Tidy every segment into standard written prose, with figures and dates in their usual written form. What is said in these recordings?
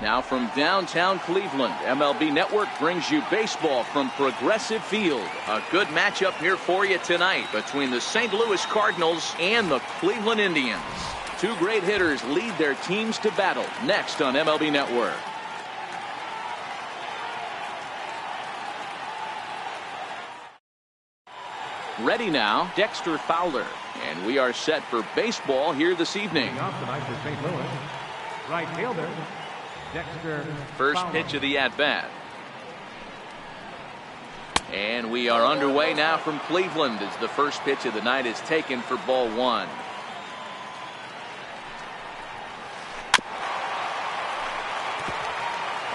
Now from downtown Cleveland, MLB Network brings you baseball from Progressive Field. A good matchup here for you tonight between the St. Louis Cardinals and the Cleveland Indians. Two great hitters lead their teams to battle next on MLB Network. Ready now, Dexter Fowler. And we are set for baseball here this evening. Tonight for St. Louis, right fielder Dexter First Fowler. pitch of the at-bat. And we are underway now from Cleveland as the first pitch of the night is taken for ball one.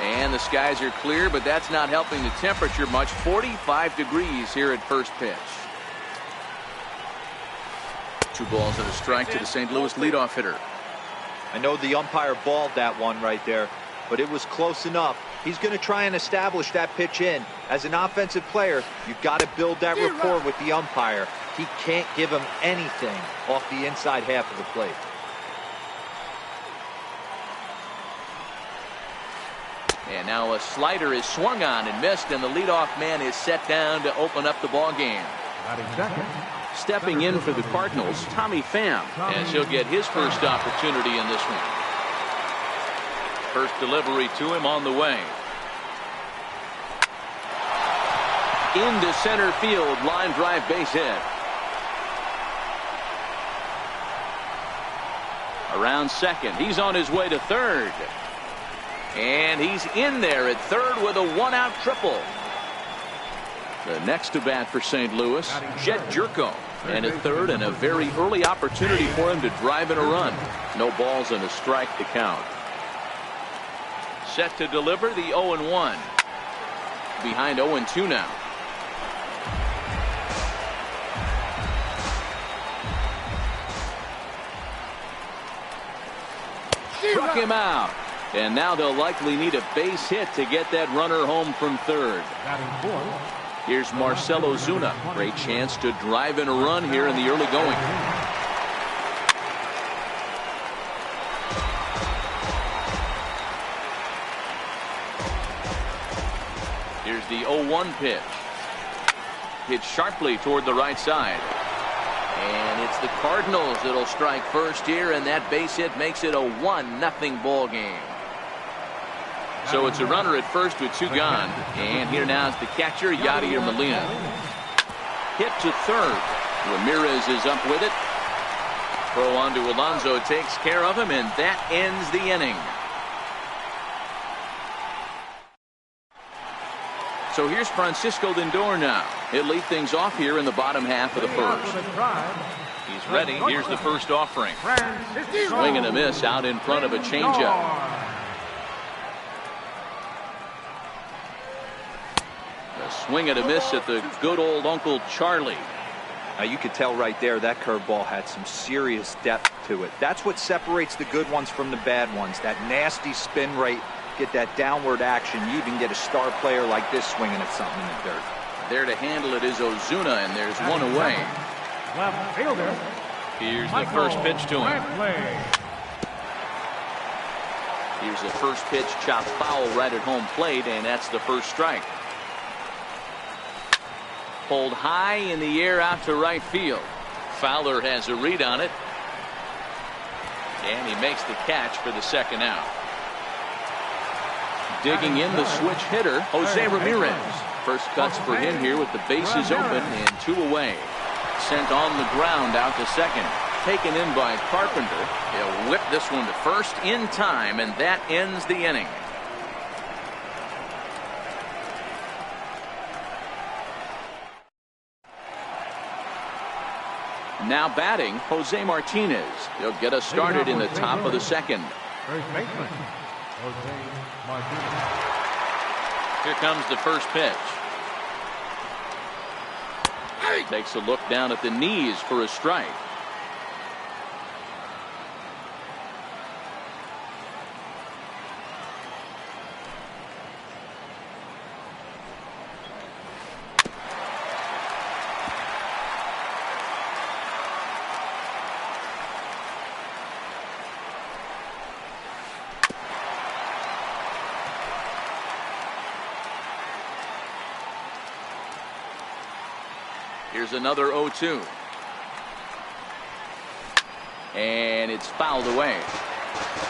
And the skies are clear, but that's not helping the temperature much. 45 degrees here at first pitch. 2 balls and a strike to the St. Louis leadoff hitter. I know the umpire balled that one right there, but it was close enough. He's going to try and establish that pitch in. As an offensive player, you've got to build that rapport with the umpire. He can't give him anything off the inside half of the plate. And now a slider is swung on and missed, and the leadoff man is set down to open up the ball game. Stepping in for the Cardinals, Tommy Pham, as he'll get his first opportunity in this one. First delivery to him on the way. Into center field, line drive base hit. Around second, he's on his way to third. And he's in there at third with a 1-out triple. The next to bat for St. Louis, Jed Jerko. And a third and a very early opportunity for him to drive in a run. No balls and a strike to count. Set to deliver the 0-1. Behind 0-2 now. Struck him out. And now they'll likely need a base hit to get that runner home from third. Here's Marcell Ozuna. Great chance to drive in a run here in the early going. Here's the 0-1 pitch. Hit sharply toward the right side. And it's the Cardinals that'll strike first here, and that base hit makes it a 1-0 ball game. So it's a runner at first with 2 gone. And here now is the catcher, Yadier Molina. Hit to third. Ramirez is up with it. Throw on to Alonso takes care of him, and that ends the inning. So here's Francisco Lindor now. He'll lead things off here in the bottom half of the first. He's ready. Here's the first offering. Swing and a miss out in front of a changeup. Swing and a miss at the good old Uncle Charlie. Now you could tell right there that curveball had some serious depth to it. That's what separates the good ones from the bad ones. That nasty spin rate, get that downward action. You even get a star player like this swinging at something in the dirt. There to handle it is Ozuna, and there's one away. Left fielder. Here's the first pitch to him. Here's the first pitch chopped foul right at home plate, and that's the first strike. Pulled high in the air out to right field. Fowler has a read on it. And he makes the catch for the second out. Digging in the switch hitter, Jose Ramirez. First cuts for him here with the bases open and 2 away. Sent on the ground out to second. Taken in by Carpenter. He'll whip this one to first in time, and that ends the inning. Now batting, Jose Martinez. He'll get us started in the top of the second. First baseman, Jose Martinez. Here comes the first pitch. Takes a look down at the knees for a strike. Here's another 0-2. And it's fouled away.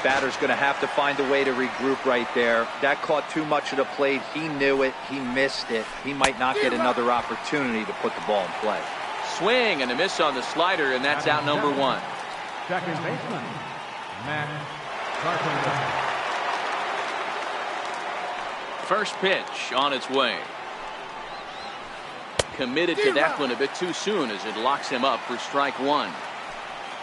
Batter's going to have to find a way to regroup right there. That caught too much of the plate. He knew it. He missed it. He might not get another opportunity to put the ball in play. Swing and a miss on the slider, and that's out number one. Second baseman, Matt Carpenter. First pitch on its way. Committed to that one a bit too soon as it locks him up for strike one.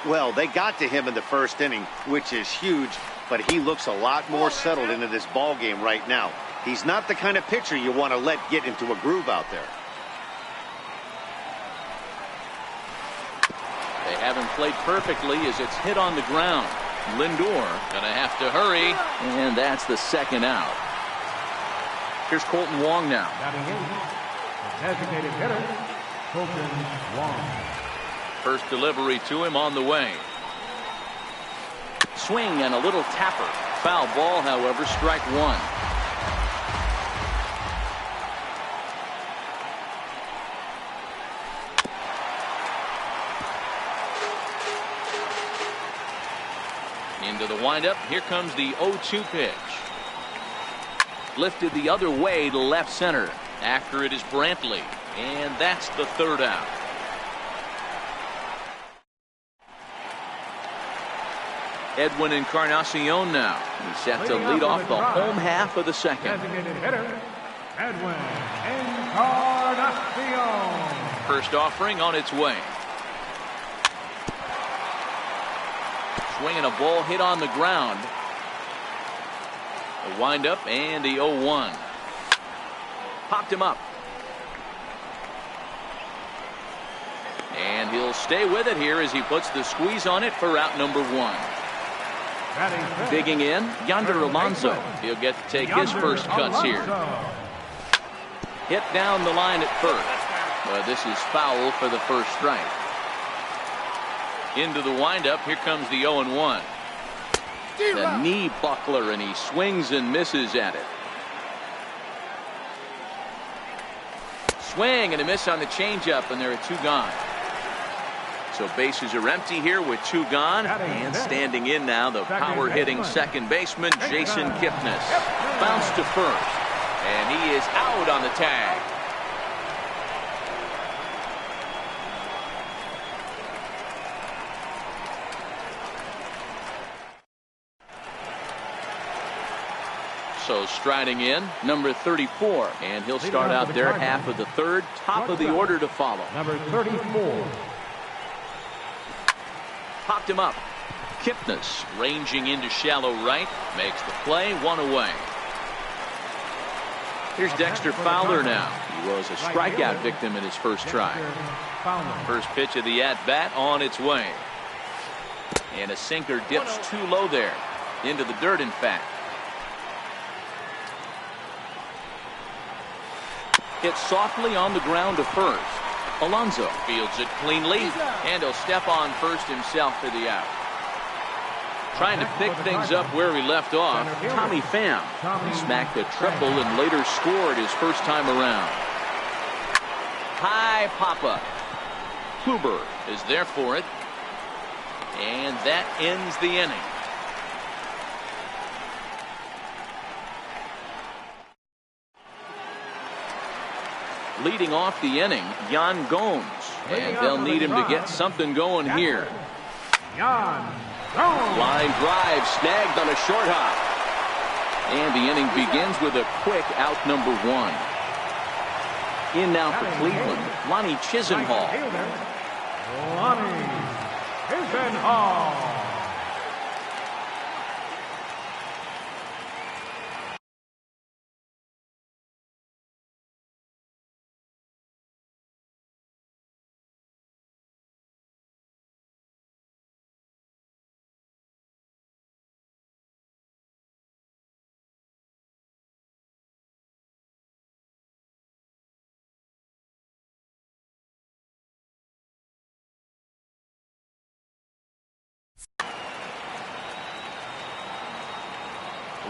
Well, they got to him in the first inning, which is huge, but he looks a lot more settled into this ball game right now. He's not the kind of pitcher you want to let get into a groove out there. They haven't played perfectly as it's hit on the ground. Lindor gonna have to hurry, and that's the second out. Here's Colton Wong now. Batting in, the designated hitter, Colton Wong. First delivery to him on the way. Swing and a little tapper. Foul ball, however, strike one. Into the windup. Here comes the 0-2 pitch. Lifted the other way to left center. After it is Brantley. And that's the third out. Edwin Encarnacion now. He's set to lead off the home half of the second. Designated hitter, Edwin Encarnacion. First offering on its way. Swinging a ball hit on the ground. A windup and the 0-1. Popped him up. And he'll stay with it here as he puts the squeeze on it for out number one. Digging in, Yonder Alonso. He'll get to take his first cuts here. Hit down the line at first. But this is foul for the first strike. Into the windup. Here comes the 0-1. The knee buckler, and he swings and misses at it. Swing and a miss on the changeup, and there are two gone. So bases are empty here with two gone, and standing in now the power hitting second baseman Jason Kipnis. Bounce to first, and he is out on the tag. So striding in, number 34, and he'll start out there half of the third, top of the order to follow. Number 34. Popped him up. Kipnis ranging into shallow right, makes the play, one away. Here's Dexter Fowler now. He was a strikeout victim in his first try. First pitch of the at-bat on its way. And a sinker dips too low there. Into the dirt, in fact. Hit softly on the ground to first. Alonso fields it cleanly, and he'll step on first himself for the out. Trying to pick things up where he left off, Tommy Pham smacked a triple and later scored his first time around. High pop-up. Kluber is there for it, and that ends the inning. Leading off the inning, Yan Gomes, and they'll need him to get something going here. Line drive snagged on a short hop, and the inning begins with a quick out number one. In now for Cleveland, Lonnie Chisenhall. Lonnie Chisenhall.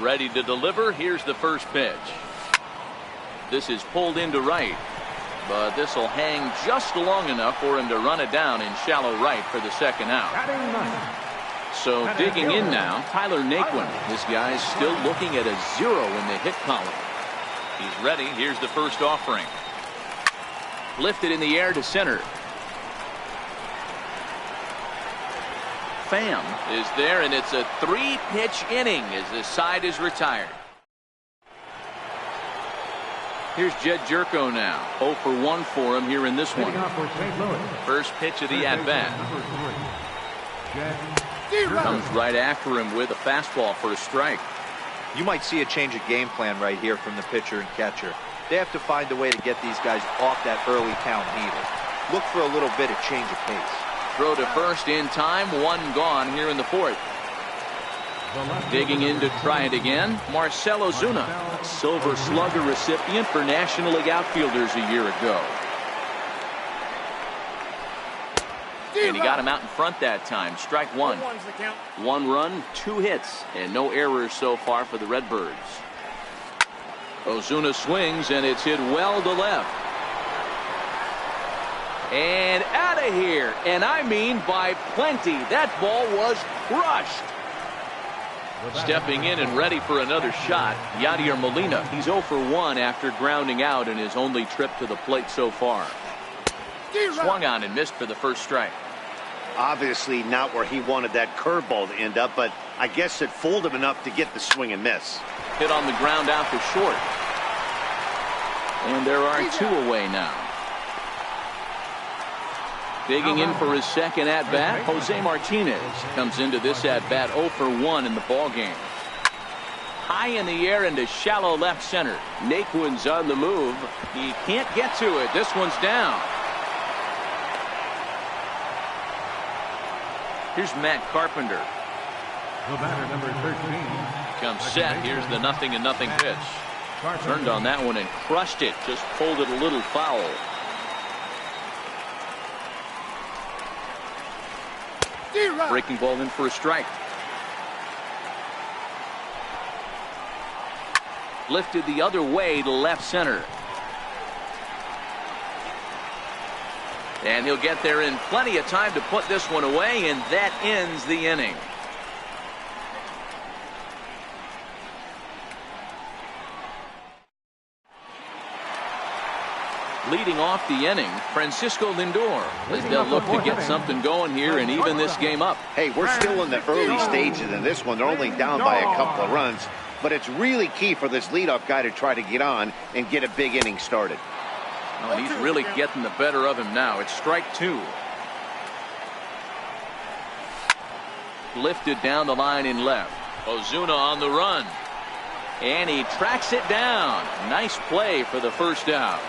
Ready to deliver. Here's the first pitch. This is pulled into right. but this will hang just long enough for him to run it down in shallow right for the second out. So digging in now, Tyler Naquin. This guy's still looking at a 0 in the hit column. He's ready. Here's the first offering. Lifted in the air to center. Pham is there, and it's a 3-pitch inning as the side is retired. Here's Jed Jerko now. 0 for 1 for him here in this one. First pitch of the at-bat. Comes right after him with a fastball for a strike. You might see a change of game plan right here from the pitcher and catcher. They have to find a way to get these guys off that early count heater. Look for a little bit of change of pace. Throw to first in time. 1 gone here in the 4th. Digging in to try it again, Marcell Ozuna, Silver Slugger recipient for National League outfielders a year ago. And he got him out in front that time. Strike 1. 1 run, 2 hits, and no errors so far for the Redbirds. Ozuna swings, and it's hit well to left. And out of here, and I mean by plenty. That ball was crushed. Stepping in and ready for another shot, Yadier Molina. He's 0 for 1 after grounding out in his only trip to the plate so far. Swung on and missed for the first strike. Obviously not where he wanted that curveball to end up, but I guess it fooled him enough to get the swing and miss. Hit on the ground out to short. And there are 2 away now. Digging in for his second at-bat, Jose Martinez comes into this at-bat 0 for 1 in the ballgame. High in the air into shallow left center. Naquin's on the move. He can't get to it. This one's down. Here's Matt Carpenter. The batter, number 13. Comes set. Here's the 0-0 pitch. Turned on that one and crushed it. Just pulled it a little foul. Breaking ball in for a strike. Lifted the other way to left center. And he'll get there in plenty of time to put this one away, and that ends the inning. Leading off the inning, Francisco Lindor, as they'll look to get something going here and even this game up. Hey, we're still in the early stages of this one. They're only down by a couple of runs, but it's really key for this leadoff guy to try to get on and get a big inning started. Oh, and he's really getting the better of him now. It's strike 2. Lifted down the line in left. Ozuna on the run. And he tracks it down. Nice play for the first out.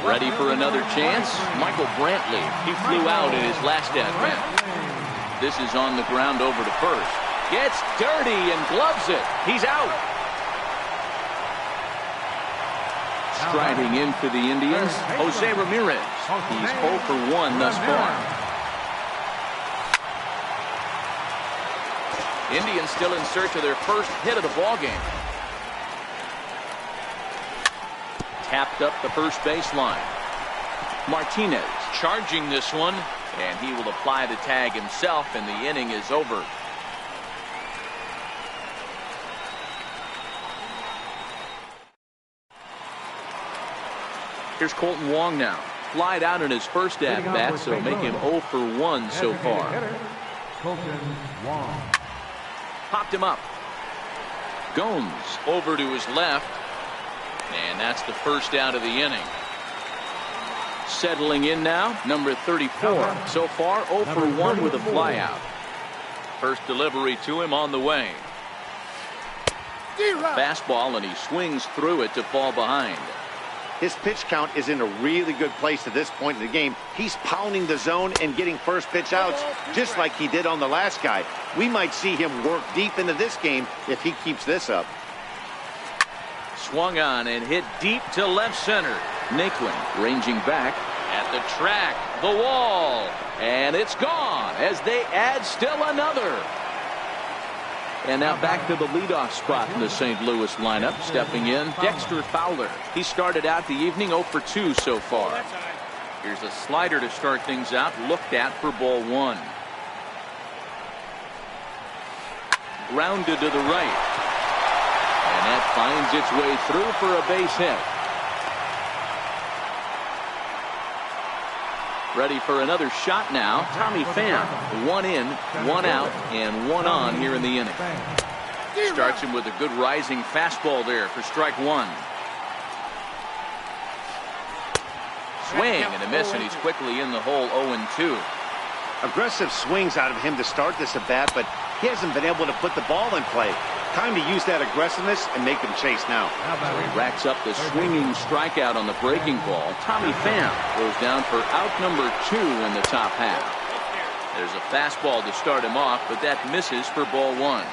Ready for another chance? Michael Brantley. He flew out in his last at-bat. This is on the ground over to first. Gets dirty and gloves it. He's out. Striding in for the Indians, Jose Ramirez. He's 0 for 1 thus far. Indians still in search of their first hit of the ballgame. Tapped up the first baseline. Martinez charging this one, and he will apply the tag himself, and the inning is over. Here's Colton Wong now. Flied out in his first at-bat, so make him 0 for 1 so far. Colton Wong. Popped him up. Gomes over to his left. And that's the first out of the inning. Settling in now, number 34. So far, 0 for 1 with a flyout. First delivery to him on the way. Fastball, and he swings through it to fall behind. His pitch count is in a really good place at this point in the game. He's pounding the zone and getting first pitch outs just like he did on the last guy. We might see him work deep into this game if he keeps this up. Swung on and hit deep to left center. Naquin ranging back at the track, the wall, and it's gone as they add still another. And now back to the leadoff spot in the St. Louis lineup. Stepping in, Dexter Fowler. He started out the evening 0 for 2 so far. Here's a slider to start things out. Looked at for ball 1. Grounded to the right. And that finds its way through for a base hit. Ready for another shot now. Tommy Pham. 1 in, 1 out, and 1 on here in the inning. Starts him with a good rising fastball there for strike 1. Swing and a miss, and he's quickly in the hole. 0-2. Aggressive swings out of him to start this at bat, but he hasn't been able to put the ball in play. Time to use that aggressiveness and make him chase now. So he racks up the swinging strikeout on the breaking ball. Tommy Pham goes down for out number 2 in the top half. There's a fastball to start him off, but that misses for ball 1.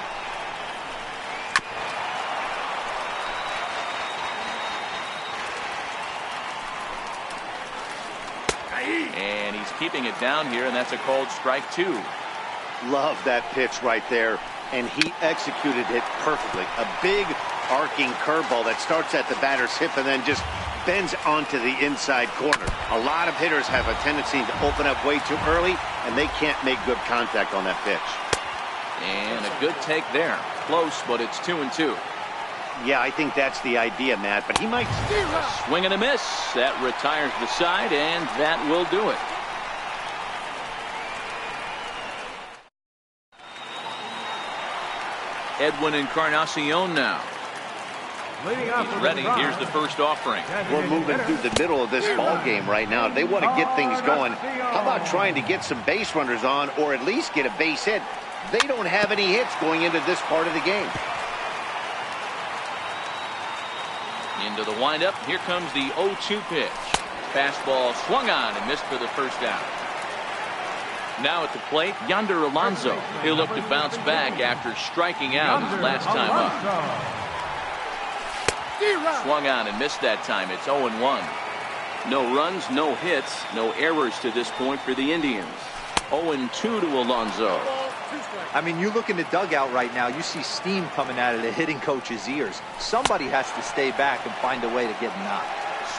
And he's keeping it down here, and that's a called strike 2. Love that pitch right there, and he executed it perfectly. A big arcing curveball that starts at the batter's hip and then just bends onto the inside corner. A lot of hitters have a tendency to open up way too early, and they can't make good contact on that pitch. And a good take there. Close, but it's 2-2. Yeah, I think that's the idea, Matt, but he might steer up. Swing and a miss. That retires the side, and that will do it. Edwin Encarnacion now. He's ready. Here's the first offering. We're moving through the middle of this ball game right now. They want to get things going. How about trying to get some base runners on, or at least get a base hit? They don't have any hits going into this part of the game. Into the windup. Here comes the 0-2 pitch. Fastball swung on and missed for the first out. Now at the plate, Yonder Alonso. He'll look to bounce back after striking out his last time up. Swung on and missed that time. It's 0-1. No runs, no hits, no errors to this point for the Indians. 0-2 to Alonso. I mean, you look in the dugout right now, you see steam coming out of the hitting coach's ears. Somebody has to stay back and find a way to get knocked.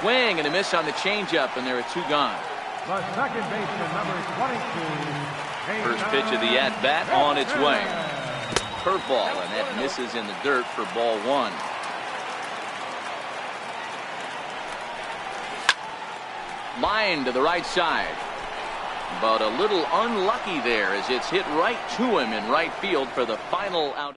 Swing and a miss on the changeup, and there are 2 gone. The second baseman, number 22. First pitch of the at-bat on its way. Curveball, and that misses in the dirt for ball 1. Line to the right side. But a little unlucky there as it's hit right to him in right field for the final out.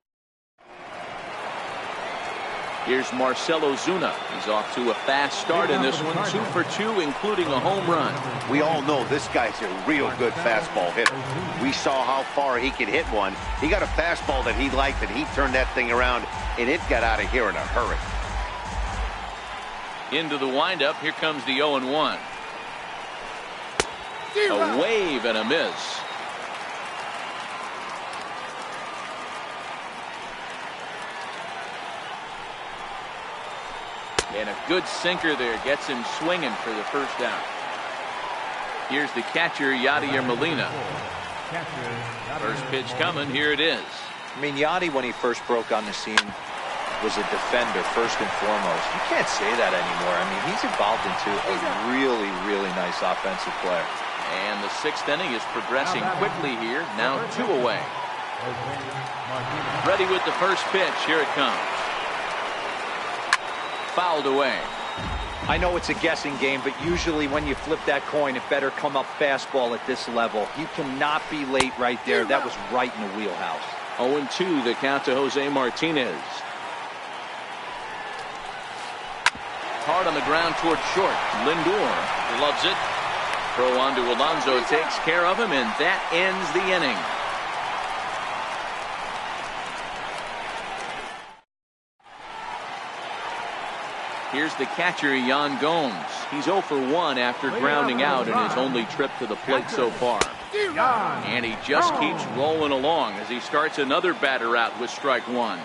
Here's Marcell Ozuna. He's off to a fast start in this one. 2 for 2, including a home run. We all know this guy's a real good fastball hitter. We saw how far he could hit one. He got a fastball that he liked, and he turned that thing around, and it got out of here in a hurry. Into the windup. Here comes the 0-1. A wave and a miss. And a good sinker there gets him swinging for the first out. Here's the catcher, Yadier Molina. First pitch coming. Here it is. I mean, Yadi, when he first broke on the scene, was a defender first and foremost. You can't say that anymore. I mean, he's evolved into a really, really nice offensive player. And the 6th inning is progressing quickly here. Now 2 away. Ready with the first pitch. Here it comes. Fouled away. I know it's a guessing game, but usually when you flip that coin, it better come up fastball at this level. You cannot be late right there. That was right in the wheelhouse. 0-2 the count to Jose Martinez. Hard on the ground toward short. Lindor loves it. Throw on to Alonso, takes care of him, and that ends the inning. Here's the catcher, Yan Gomes. He's 0 for 1 after grounding out in his only trip to the plate so far. And he just keeps rolling along as he starts another batter out with strike 1.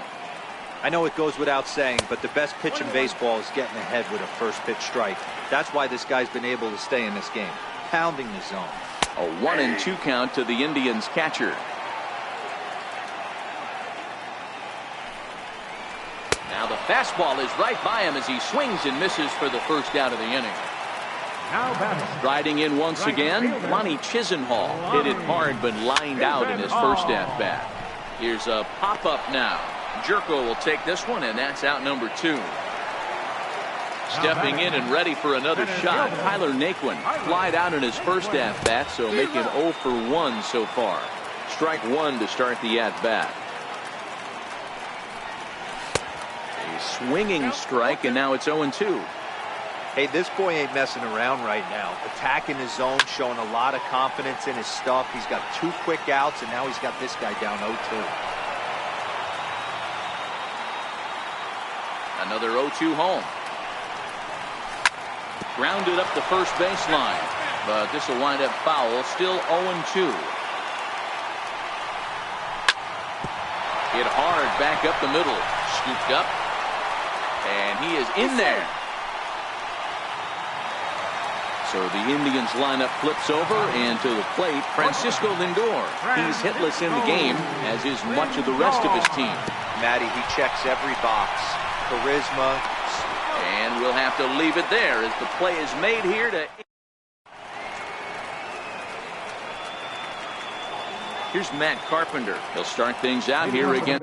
I know it goes without saying, but the best pitch in baseball is getting ahead with a first pitch strike. That's why this guy's been able to stay in this game. Pounding the zone. A 1-2 count to the Indians catcher. Fastball is right by him as he swings and misses for the first out of the inning. Now batting. Riding in once again, Lonnie Chisenhall hit it hard but lined out in his first at-bat. Here's a pop-up now. Jerko will take this one, and that's out number 2. Stepping in and ready for another shot, Tyler Naquin flied out in his first at-bat, so making 0 for 1 so far. Strike 1 to start the at-bat. A swinging strike, and now it's 0-2. Hey, this boy ain't messing around right now. Attacking his zone, showing a lot of confidence in his stuff. He's got 2 quick outs, and now he's got this guy down 0-2. Another 0-2 home. Grounded up the first baseline, but this will wind up foul. Still 0-2. Hit hard back up the middle. Scooped up, and he is in there. So the Indians lineup flips over, and to the plate, Francisco Lindor. He's hitless in the game, as is much of the rest of his team. Matty, he checks every box. Charisma. And we'll have to leave it there as the play is made here to... Here's Matt Carpenter. He'll start things out here again.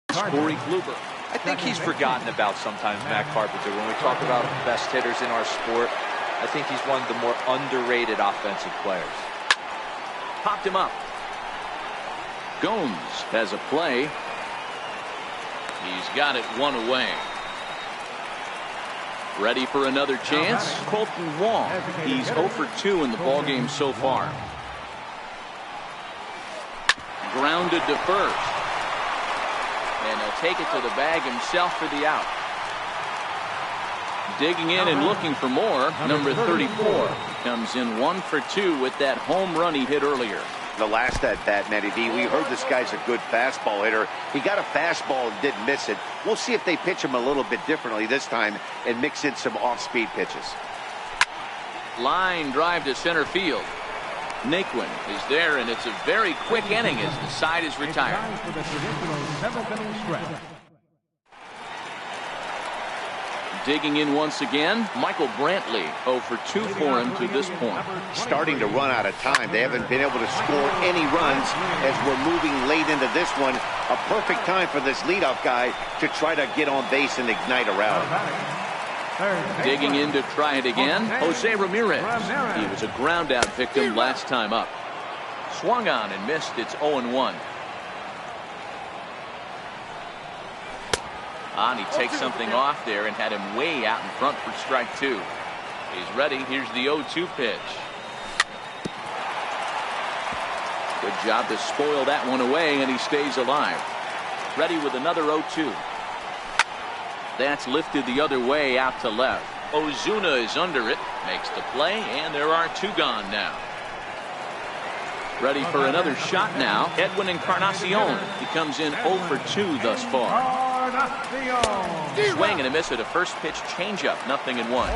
Corey Kluber. I think he's forgotten about sometimes, Matt Carpenter. When we talk about the best hitters in our sport, I think he's one of the more underrated offensive players. Popped him up. Gomes has a play. He's got it 1 away. Ready for another chance. Colton Wong. He's 0 for 2 in the ballgame so far. Grounded to first. And he'll take it to the bag himself for the out. Digging in and looking for more. Number 34 comes in 1 for 2 with that home run he hit earlier. The last at-bat, Matty D, we heard this guy's a good fastball hitter. He got a fastball and didn't miss it. We'll see if they pitch him a little bit differently this time and mix in some off-speed pitches. Line drive to center field. Naquin is there, and it's a very quick inning as the side is retired. For the traditional 7th inning stretch. Digging in once again, Michael Brantley 0 for 2 for him to this point. Starting to run out of time. They haven't been able to score any runs as we're moving late into this one. A perfect time for this leadoff guy to try to get on base and ignite a rally. Digging in to try it again, Jose Ramirez. He was a ground out victim last time up. Swung on and missed. It's 0-1. And he takes something off there and had him way out in front for strike 2. He's ready. Here's the 0-2 pitch. Good job to spoil that one away, and he stays alive. Ready with another 0-2. That's lifted the other way out to left. Ozuna is under it, makes the play, and there are 2 gone now. Ready for another shot now. Edwin Encarnacion. He comes in 0 for 2 thus far. Swing and a miss at a first pitch changeup. 0-1.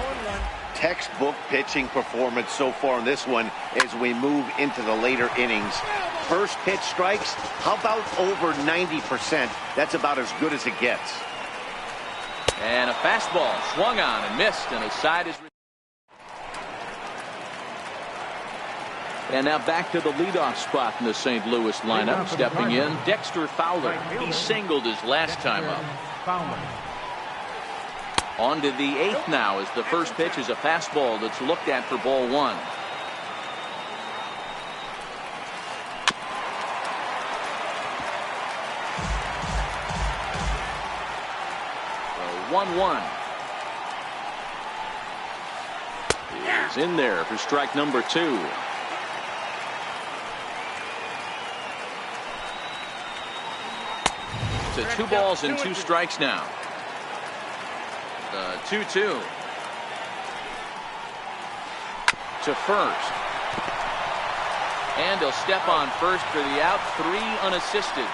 Textbook pitching performance so far in this one as we move into the later innings. First pitch strikes, how about over 90%? That's about as good as it gets. And a fastball swung on and missed, and his side is... And now back to the leadoff spot in the St. Louis lineup. Stepping in, Dexter Fowler. He singled his last time up. On to the 8th now as the first pitch is a fastball that's looked at for ball 1. 1-1. He's in there for strike number 2. To 2 balls and 2 strikes now. The 2-2. To first. And he'll step on first for the out. 3 unassisted.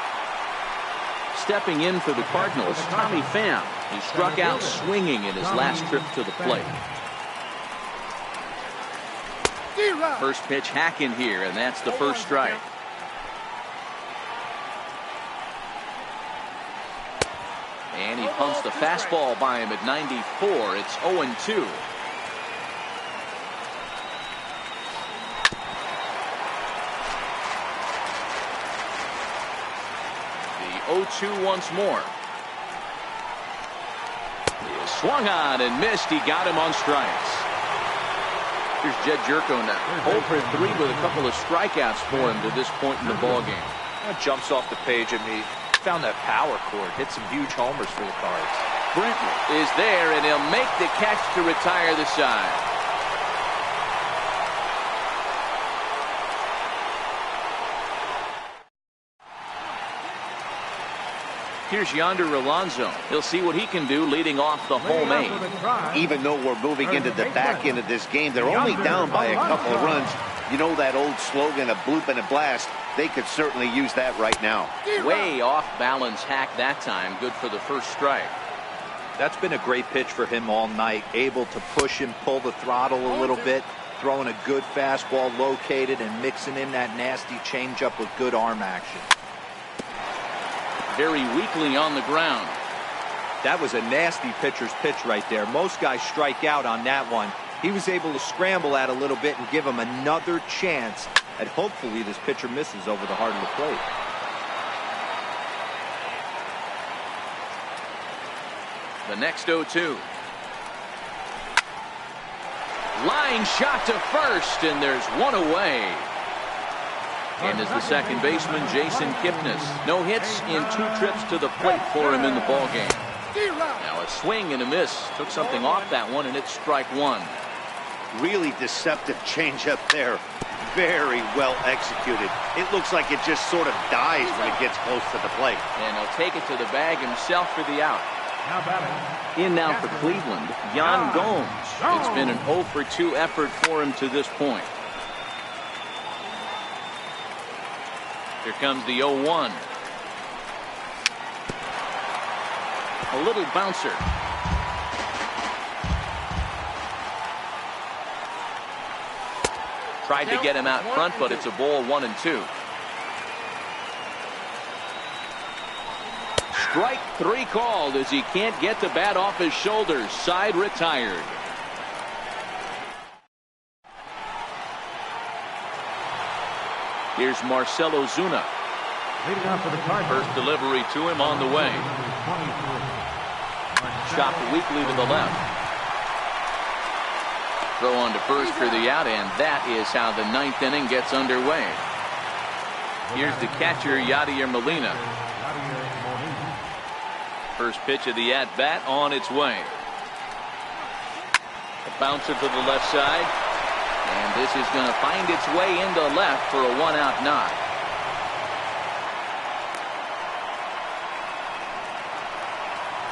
Stepping in for the Cardinals, Tommy Pham. He struck out swinging in his last trip to the plate. First pitch hacking here, and that's the first strike. And he punts the fastball by him at 94. It's 0-2. The 0-2 once more. He swung on and missed. He got him on strikes. Here's Jed Jerko now. 0 for 3 with a couple of strikeouts for him to this point in the ballgame. That jumps off the page at me. Found that power chord. Hit some huge homers for the Cards. Brenton is there, and he'll make the catch to retire the side. Here's Yonder Alonso. He'll see what he can do leading off the home 8. Even though we're moving into the back end of this game, they're only down by a couple of runs. You know that old slogan, a bloop and a blast? They could certainly use that right now. Way off balance hack that time. Good for the first strike. That's been a great pitch for him all night. Able to push and pull the throttle a little bit. Throwing a good fastball located and mixing in that nasty changeup with good arm action. Very weakly on the ground. That was a nasty pitcher's pitch right there. Most guys strike out on that one. He was able to scramble at a little bit and give him another chance. And hopefully this pitcher misses over the heart of the plate. The next 0-2. Line shot to first, and there's one away. And is the second baseman, Jason Kipnis. No hits in 2 trips to the plate for him in the ballgame. Now a swing and a miss. Took something off that one, and it's strike 1. Really deceptive changeup there. Very well executed. It looks like it just sort of dies when it gets close to the plate. And he'll take it to the bag himself for the out. In now for Cleveland, Yan Gomes. It's been an 0 for 2 effort for him to this point. Here comes the 0-1. A little bouncer. Tried to get him out front, but it's a ball 1-2. Strike 3 called as he can't get the bat off his shoulders. Side retired. Here's Marcell Ozuna. First delivery to him on the way. Chopped weakly to the left. Throw on to first for the out, and that is how the 9th inning gets underway. Here's the catcher, Yadier Molina. First pitch of the at-bat on its way. A bouncer to the left side, and this is going to find its way into left for a 1-out knock.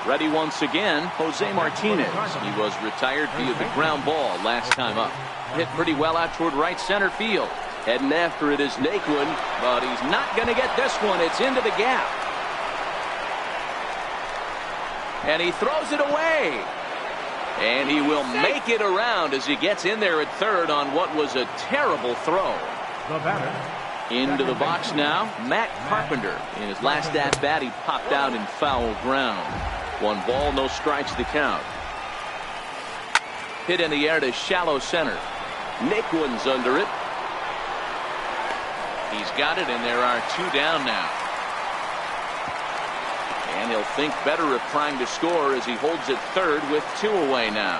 Ready once again, Jose Martinez. He was retired via the ground ball last time up. Hit pretty well out toward right center field. Heading after it is Naquin, but he's not going to get this one. It's into the gap. And he throws it away. And he will make it around as he gets in there at third on what was a terrible throw. Into the box now, Matt Carpenter. In his last at-bat, he popped out in foul ground. 1 ball, no strikes to count. Hit in the air to shallow center. Naquin's under it. He's got it, and there are 2 down now. And he'll think better of trying to score as he holds it third with 2 away now.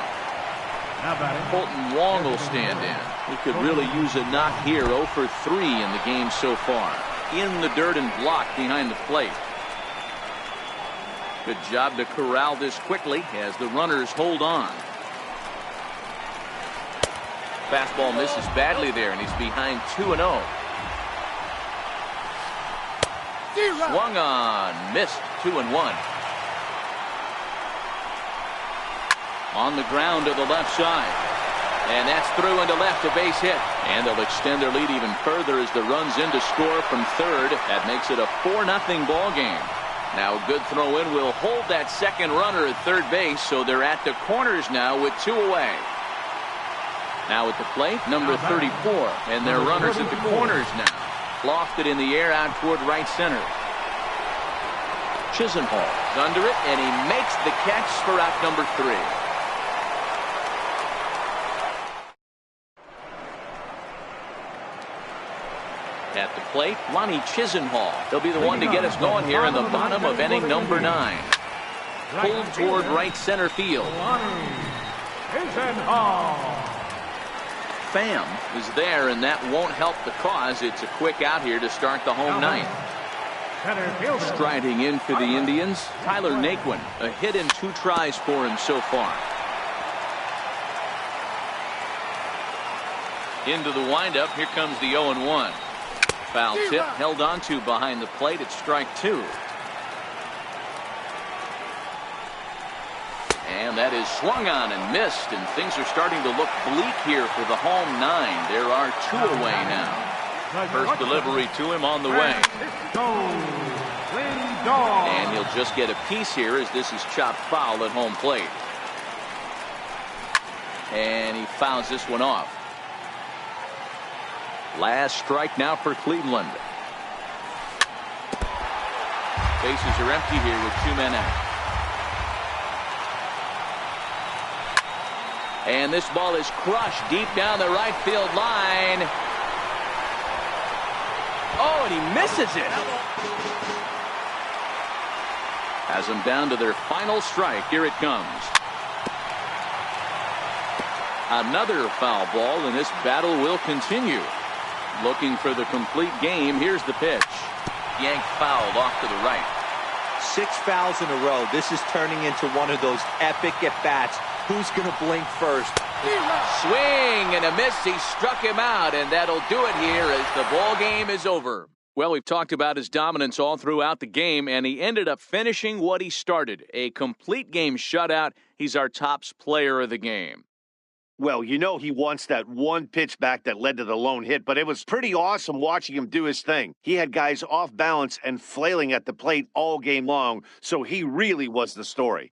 Colton Wong will stand in. He could really use a knock here. 0 for 3 in the game so far. In the dirt and blocked behind the plate. Good job to corral this quickly as the runners hold on. Fastball misses badly there, and he's behind 2-0. Swung on, missed. 2-1. On the ground to the left side. And that's through into left, a base hit. And they'll extend their lead even further as the run's in to score from third. That makes it a 4-0 ball game. Now a good throw in will hold that second runner at third base, so they're at the corners now with 2 away. Now at the plate, number 34. And their runners at the corners now. Lofted in the air out toward right center. Chisenhall is under it, and he makes the catch for out number 3. At the plate, Lonnie Chisenhall. He'll be the one to get us going here in the bottom of inning number 9. Pulled toward right center field. Pham is there, and that won't help the cause. It's a quick out here to start the home ninth. Striding in for the Indians, Tyler Naquin. A hit in 2 tries for him so far. Into the windup. Here comes the 0-1. Foul tip held on to behind the plate. It's strike 2. And that is swung on and missed, and things are starting to look bleak here for the home 9. There are 2 away now. First delivery to him on the way. And he'll just get a piece here as this is chopped foul at home plate. And he fouls this one off. Last strike now for Cleveland. Bases are empty here with 2 men out. And this ball is crushed deep down the right field line. Oh, and he misses it. Has them down to their final strike. Here it comes. Another foul ball, and this battle will continue. Looking for the complete game. Here's the pitch. Yanked fouled off to the right. 6 fouls in a row. This is turning into one of those epic at-bats. Who's going to blink first? Swing and a miss. He struck him out, and that'll do it here as the ball game is over. Well, we've talked about his dominance all throughout the game, and he ended up finishing what he started. A complete game shutout. He's our top player of the game. Well, you know he wants that one pitch back that led to the lone hit, but it was pretty awesome watching him do his thing. He had guys off balance and flailing at the plate all game long, so he really was the story.